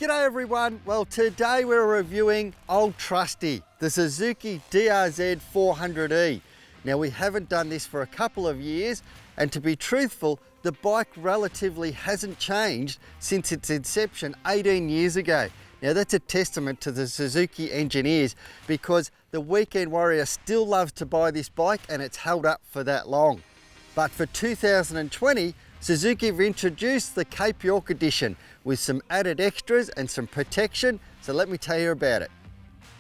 G'day everyone. Well, today we're reviewing old trusty, the Suzuki DR-Z400E. Now, we haven't done this for a couple of years, and to be truthful, the bike relatively hasn't changed since its inception 18 years ago. Now, that's a testament to the Suzuki engineers, because the weekend warrior still loves to buy this bike and it's held up for that long. But for 2020, Suzuki have introduced the Cape York edition with some added extras and some protection, so let me tell you about it.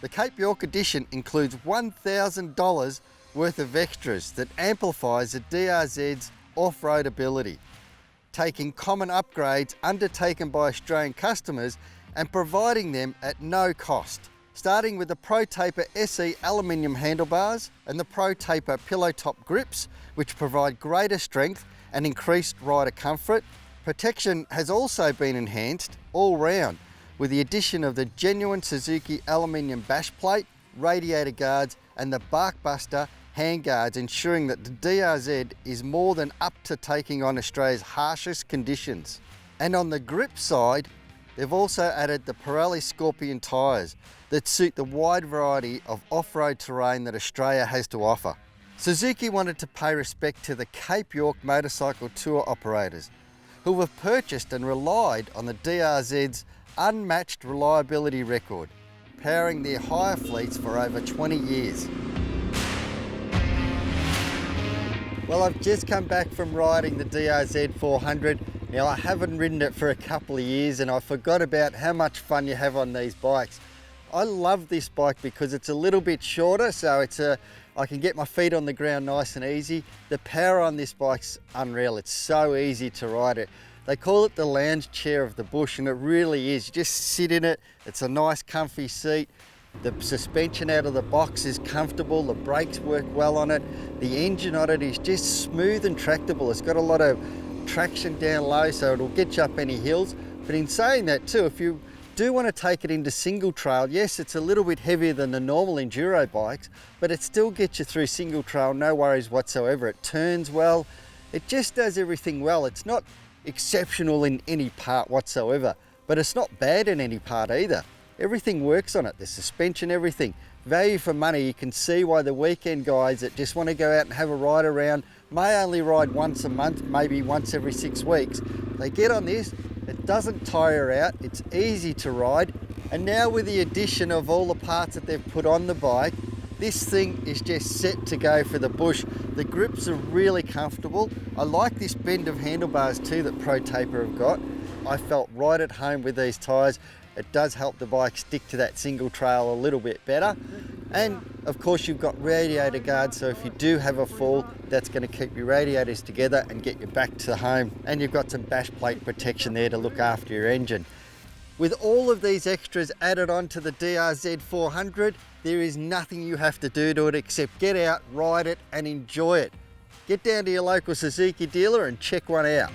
The Cape York edition includes $1,000 worth of extras that amplifies the DR-Z's off-road ability, taking common upgrades undertaken by Australian customers and providing them at no cost. Starting with the Pro Taper SE aluminium handlebars and the Pro Taper pillow top grips, which provide greater strength and increased rider comfort. Protection has also been enhanced all round with the addition of the genuine Suzuki aluminium bash plate, radiator guards and the Bark Buster hand guards, ensuring that the DR-Z is more than up to taking on Australia's harshest conditions. And on the grip side, they've also added the Pirelli Scorpion tyres that suit the wide variety of off-road terrain that Australia has to offer. Suzuki wanted to pay respect to the Cape York motorcycle tour operators who have purchased and relied on the DR-Z's unmatched reliability record, powering their hire fleets for over 20 years. Well, I've just come back from riding the DR-Z400. Now, I haven't ridden it for a couple of years and I forgot about how much fun you have on these bikes. I love this bike because it's a little bit shorter, so I can get my feet on the ground nice and easy. The power on this bike's unreal. It's so easy to ride it. They call it the lounge chair of the bush, and it really is. You just sit in it. It's a nice comfy seat. The suspension out of the box is comfortable. The brakes work well on it. The engine on it is just smooth and tractable. It's got a lot of traction down low, so it'll get you up any hills. But in saying that too, if you do want to take it into single trail, yes, it's a little bit heavier than the normal enduro bikes, but it still gets you through single trail, no worries whatsoever. It turns well. It just does everything well. It's not exceptional in any part whatsoever, but it's not bad in any part either. Everything works on it, the suspension, everything. Value for money. You can see why the weekend guys that just want to go out and have a ride around may only ride once a month, maybe once every 6 weeks. They get on this, it doesn't tire out, it's easy to ride, and now with the addition of all the parts that they've put on the bike, this thing is just set to go for the bush. The grips are really comfortable. I like this bend of handlebars too that Pro Taper have got. I felt right at home with these tyres. It does help the bike stick to that single trail a little bit better. And of course you've got radiator guards, so if you do have a fall, that's going to keep your radiators together and get you back to home. And you've got some bash plate protection there to look after your engine. With all of these extras added on to the DR-Z400, there is nothing you have to do to it except get out, ride it and enjoy it. Get down to your local Suzuki dealer and check one out.